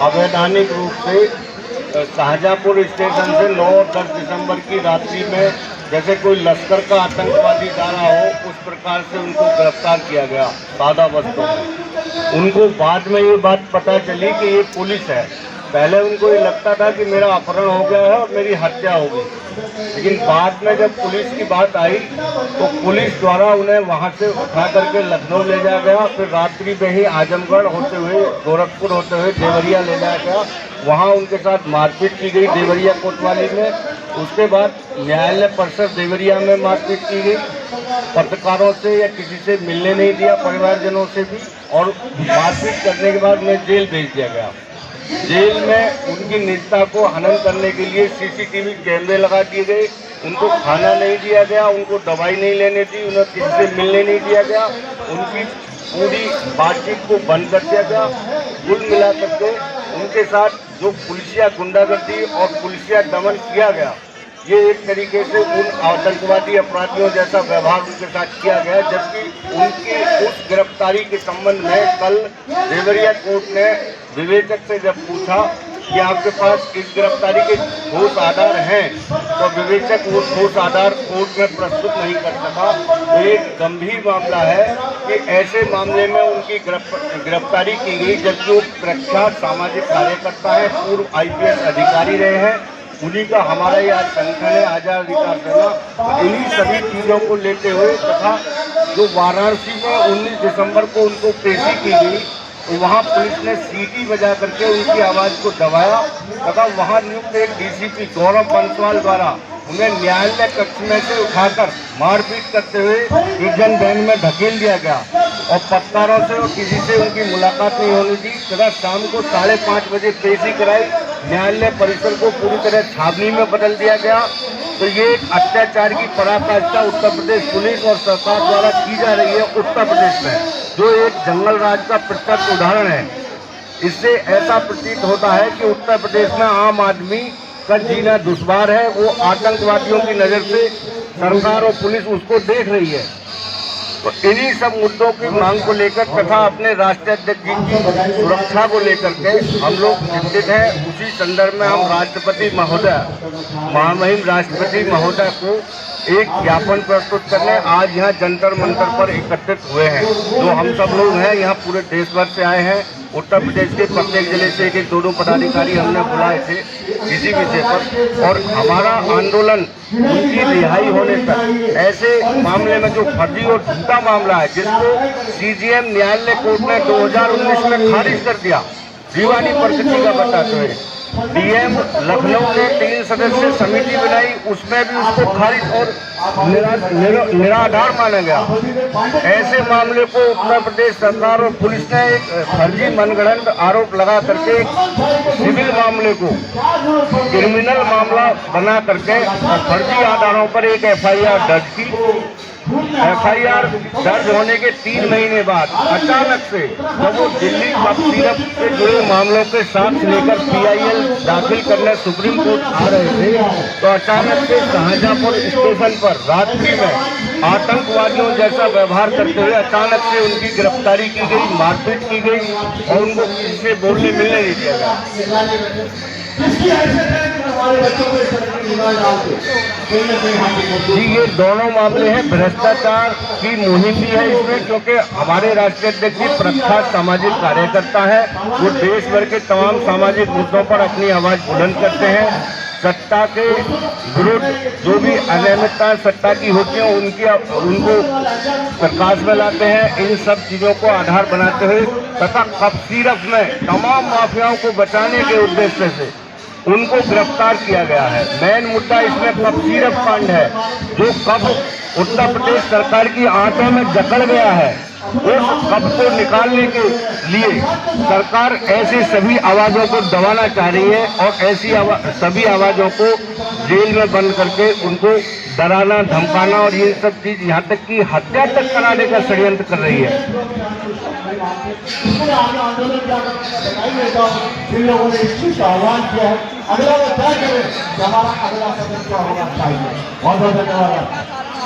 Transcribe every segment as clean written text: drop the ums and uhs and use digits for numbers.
अवैधानिक रूप से शाहजहाँपुर स्टेशन से 9 और 10 दिसंबर की रात्रि में जैसे कोई लश्कर का आतंकवादी जा रहा हो, उस प्रकार से उनको गिरफ्तार किया गया सादा वस्त्रों में। उनको बाद में ये बात पता चली कि ये पुलिस है। पहले उनको ये लगता था कि मेरा अपहरण हो गया है और मेरी हत्या हो गई, लेकिन बाद में जब पुलिस की बात आई तो पुलिस द्वारा उन्हें वहां से उठा करके लखनऊ ले जाया गया। फिर रात्रि में ही आजमगढ़ होते हुए, गोरखपुर होते हुए देवरिया ले जाया गया। वहां उनके साथ मारपीट की गई देवरिया कोतवाली में। उसके बाद न्यायालय परिसर देवरिया में मारपीट की गई। पत्रकारों से या किसी से मिलने नहीं दिया, परिवारजनों से भी, और मारपीट करने के बाद उन्हें जेल भेज दिया गया। जेल में उनकी निजता को हनन करने के लिए सीसीटीवी कैमरे लगा दिए गए। उनको खाना नहीं दिया गया, उनको दवाई नहीं लेने दी, उन्हें किसी से मिलने नहीं दिया गया, उनकी पूरी बातचीत को बंद कर दिया गया। कुल मिलाकर के उनके साथ जो पुलिसिया गुंडागर्दी और पुलिसिया दमन किया गया, ये एक तरीके से उन आतंकवादी अपराधियों जैसा व्यवहार उनके साथ किया गया। जबकि उनकी उस गिरफ्तारी के संबंध में कल देवरिया कोर्ट ने विवेचक से जब पूछा कि आपके पास इस गिरफ्तारी के ठोस आधार हैं, तो विवेचक वो ठोस आधार कोर्ट में प्रस्तुत नहीं कर सका। तो एक गंभीर मामला है कि ऐसे मामले में उनकी गिरफ्तारी की गई, जबकि वो प्रख्यात सामाजिक कार्यकर्ता है, पूर्व IPS अधिकारी रहे हैं। उन्हीं का हमारा यह संगठन है आजाद अधिकार सेना। इन्हीं सभी चीज़ों को लेते हुए तथा जो वाराणसी में 19 दिसंबर को उनको पेशी की गई, तो वहाँ पुलिस ने सीटी बजा करके उनकी आवाज़ को दबाया तथा वहाँ नियुक्त एक DCP गौरव बंसवाल द्वारा उन्हें न्यायालय कक्ष में से उठाकर मारपीट करते हुए एक वैन में धकेल दिया गया और पत्रकारों से और किसी से उनकी मुलाकात नहीं होनी थी तथा शाम को 5:30 बजे पेशी कराई। न्यायालय परिसर को पूरी तरह छावनी में बदल दिया गया। तो ये एक अत्याचार की पराकाष्ठा उत्तर प्रदेश पुलिस और सरकार द्वारा की जा रही है उत्तर प्रदेश में, जो एक जंगल राज का प्रत्यक्ष उदाहरण है। इससे ऐसा प्रतीत होता है कि उत्तर प्रदेश में आम आदमी का जीना दुश्वार है। वो आतंकवादियों की नज़र से सरकार और पुलिस उसको देख रही है। तो इन्हीं सब मुद्दों की मांग को लेकर तथा अपने राष्ट्रीय अध्यक्ष जी की सुरक्षा को लेकर के हम लोग चिंतित हैं। उसी संदर्भ में हम राष्ट्रपति महोदय, महामहिम राष्ट्रपति महोदय को एक ज्ञापन प्रस्तुत करने आज यहाँ जंतर मंतर पर एकत्रित हुए हैं। जो हम सब लोग हैं यहाँ पूरे देश भर से आए हैं। उत्तर प्रदेश के प्रत्येक जिले से एक 2 पदाधिकारी हमने बुलाए थे इसी विषय पर, और हमारा आंदोलन उनकी रिहाई होने तक, ऐसे मामले में जो फर्जी और झूठा मामला है जिसको CJM न्यायालय कोर्ट ने 2019 में खारिज कर दिया दीवानी प्रकृति का बताते हुए, DM लखनऊ ने 3 सदस्यीय समिति बनाई, उसमें भी उसको खारिज और निराधार माना गया। ऐसे मामले को उत्तर प्रदेश सरकार और पुलिस ने एक फर्जी मनगढ़ंत आरोप लगा करके सिविल मामले को क्रिमिनल मामला बना करके फर्जी आधारों पर एक FIR दर्ज की। FIR दर्ज होने के 3 महीने बाद अचानक से जब वो दिल्ली कप सिरप से जुड़े मामलों के साक्ष्य लेकर PIL दाखिल करने सुप्रीम कोर्ट आ रहे थे, तो अचानक से शाहजहाँपुर स्टेशन पर रात्रि में आतंकवादियों जैसा व्यवहार करते हुए अचानक से उनकी गिरफ्तारी की गई, मारपीट की गई और उनको किसी से बोलने मिलने नहीं दिया गया। जी, ये दोनों मामले हैं। भ्रष्टाचार की मुहिम भी है इसमें, क्योंकि हमारे राष्ट्रीय अध्यक्ष जी प्रख्यात सामाजिक कार्यकर्ता है। वो देश भर के तमाम सामाजिक मुद्दों पर अपनी आवाज़ बुलंद करते हैं। सत्ता के विरुद्ध जो भी अनियमितता सत्ता की होती है उनको प्रकाश में लाते हैं। इन सब चीज़ों को आधार बनाते हुए तथा कप सिरप में तमाम माफियाओं को बचाने के उद्देश्य से उनको गिरफ्तार किया गया है। मेन मुद्दा इसमें कप सिरप कांड है, जो कप उत्तर प्रदेश सरकार की आंतों में जकड़ गया है। उस कप को निकालने के लिए सरकार ऐसी सभी आवाज़ों को दबाना चाह रही है और ऐसी सभी आवाज़ों को जेल में बंद करके उनको डराना, धमकाना और ये सब चीज़ यहाँ तक कि हत्या तक कराने का षड्यंत्र कर रही है। लोगों ने इस चीज का आह्वान किया है। अगला वो तय करें कि हमारा अगला कदम क्या होना चाहिए। बहुत बहुत धन्यवाद।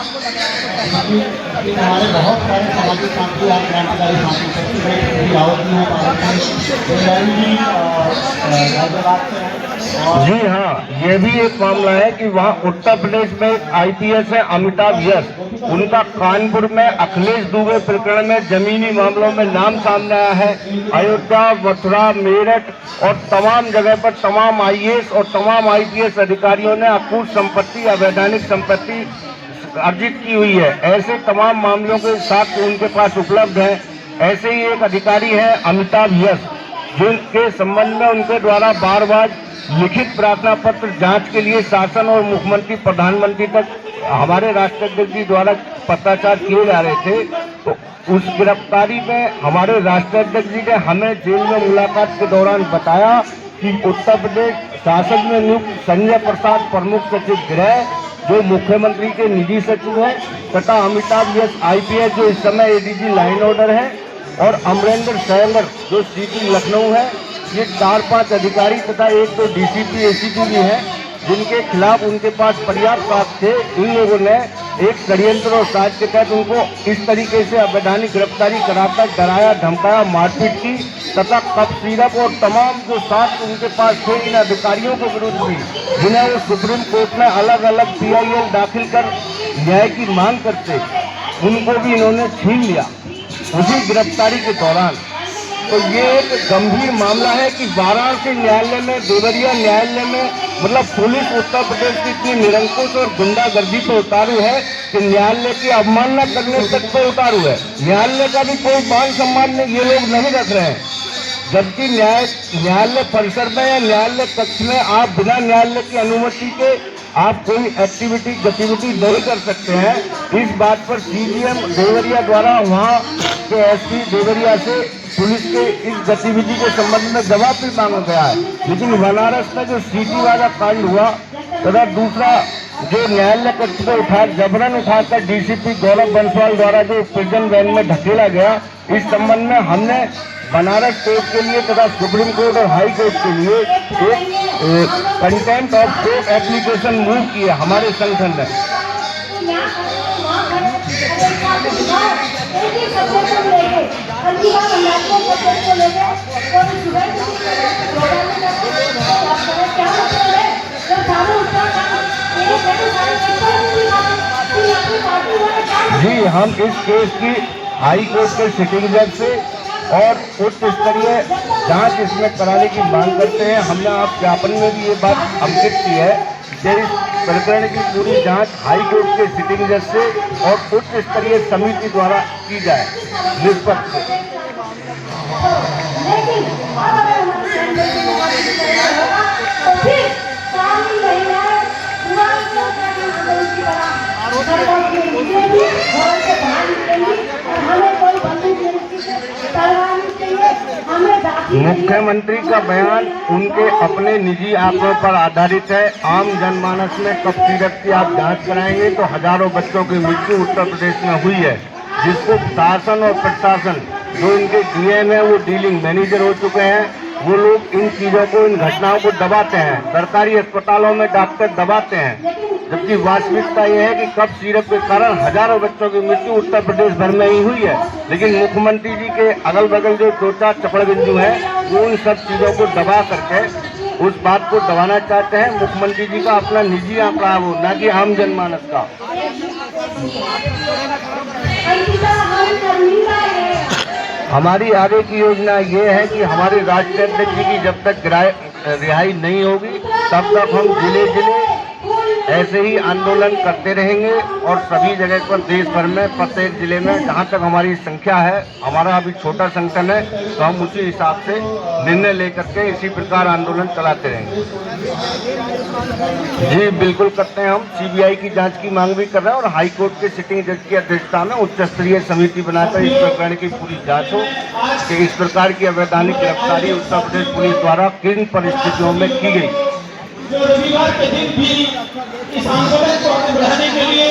हमारे बहुत सारे सामाजिक साथी आप क्रांतिकारी साथी जी हाँ, ये भी एक मामला है कि वहाँ उत्तर प्रदेश में एक आईपीएस है अमिताभ यश, उनका कानपुर में अखिलेश दुबे प्रकरण में जमीनी मामलों में नाम सामने आया है। अयोध्या, मथुरा, मेरठ और तमाम जगह पर तमाम आईएएस और तमाम आईपीएस अधिकारियों ने अकूत संपत्ति, अवैधानिक संपत्ति अर्जित की हुई है। ऐसे तमाम मामलों के साथ उनके पास उपलब्ध है। ऐसे ही एक अधिकारी है अमिताभ यश, जिनके संबंध में उनके द्वारा बार बार लिखित प्रार्थना पत्र जांच के लिए शासन और मुख्यमंत्री, प्रधानमंत्री तक हमारे राष्ट्राध्यक्ष जी द्वारा पत्राचार किए जा रहे थे। तो उस गिरफ्तारी में हमारे राष्ट्राध्यक्ष जी ने हमें जेल में मुलाकात के दौरान बताया कि उत्तर प्रदेश शासन में नियुक्त संजय प्रसाद प्रमुख सचिव गृह, जो मुख्यमंत्री के निजी सचिव हैं, तथा अमिताभ यश आईपीएस, जो इस समय एडीजी लाइन ऑर्डर है, और अमरेंद्र सैंगर, जो सीपी लखनऊ है, ये 4-5 अधिकारी तथा 1-2 डीसीपी, एसीपी भी हैं, जिनके खिलाफ उनके पास पर्याप्त साक्ष्य थे। इन लोगों ने एक षड्यंत्र और साजिश के तहत उनको इस तरीके से अवैधानिक गिरफ्तारी कराकर डराया, धमकाया, मारपीट की तथा कफ सिरप और तमाम जो साक्ष्य उनके पास थे इन अधिकारियों के विरुद्ध भी, जिन्हें वो सुप्रीम कोर्ट में अलग अलग PIL दाखिल कर न्याय की मांग करते, उनको भी इन्होंने छीन लिया उसी गिरफ्तारी के दौरान। तो ये एक गंभीर मामला है कि वाराणसी न्यायालय में, देवरिया न्यायालय में, मतलब पुलिस उत्तर प्रदेश की इतनी निरंकुश और गुंडागर्दी पे उतारू है कि न्यायालय की अवमानना करने तक पे उतारू है। न्यायालय का भी कोई मान सम्मान ये लोग नहीं रख रहे हैं, जबकि न्यायालय परिसर में या न्यायालय कक्ष में आप बिना न्यायालय की अनुमति के आप कोई एक्टिविटी, गतिविधि नहीं कर सकते हैं। इस बात पर CGM देवरिया द्वारा वहाँ के SP देवरिया से पुलिस के इस गतिविधि के संबंध में जवाब भी मांगा गया है। लेकिन बनारस में जो सीटी वाला कांड हुआ तथा दूसरा जो न्यायालय कक्ष में जबरन उठाकर DCP गौरव बंसवाल द्वारा जो प्रिजन वैन में ढकेला गया, इस संबंध में हमने बनारस कोर्ट के लिए तथा सुप्रीम कोर्ट और हाई कोर्ट के लिए एक contempt of court application move की है हमारे संगठन ने। जी, हम इस केस की हाई कोर्ट के सिटिंग जज से और उच्च स्तरीय जांच इसमें कराने की मांग करते हैं। हमने आप ज्ञापन में भी ये बात अंकित की है कि इस प्रकरण की पूरी जांच हाई कोर्ट के सिटिंग जज से और उच्च स्तरीय समिति द्वारा की जाए, निष्पक्ष। मुख्यमंत्री का बयान उनके अपने निजी आंकड़ों पर आधारित है। आम जनमानस में कफ सिरप की आप जांच कराएंगे तो हजारों बच्चों की मृत्यु उत्तर प्रदेश में हुई है, जिसको शासन और प्रशासन, जो इनके DM है, वो डीलिंग मैनेजर हो चुके हैं। वो लोग इन चीजों को, इन घटनाओं को दबाते हैं। सरकारी अस्पतालों में डॉक्टर दबाते हैं, जबकि वास्तविकता यह है कि कफ सिरप के कारण हजारों बच्चों की मृत्यु उत्तर प्रदेश भर में ही हुई है। लेकिन मुख्यमंत्री जी के अगल बगल जो 2-4 चपड़ बिंदु हैं, वो उन सब चीजों को दबा करके उस बात को दबाना चाहते हैं। मुख्यमंत्री जी का अपना निजी आंकड़ा है वो, न कि आम जनमानस का। हमारी आगे की योजना ये है कि हमारे राष्ट्रीय अध्यक्ष जी की जब तक रिहाई नहीं होगी, तब तक हम जिले जिले ऐसे ही आंदोलन करते रहेंगे और सभी जगह पर देश भर में प्रत्येक जिले में जहां तक हमारी संख्या है, हमारा अभी छोटा संगठन है, तो हम उसी हिसाब से निर्णय लेकर के इसी प्रकार आंदोलन चलाते रहेंगे। जी बिल्कुल करते हैं। हम CBI की जांच की मांग भी कर रहे हैं और हाई कोर्ट के सिटिंग जज की अध्यक्षता में उच्च स्तरीय समिति बनाकर इस प्रकरण की पूरी जाँच हो कि इस प्रकार की अवैधानिक गिरफ्तारी उत्तर प्रदेश पुलिस द्वारा किन परिस्थितियों में की गई। जो रविवार के दिन भी इस आंदोलन को आगे बढ़ाने के लिए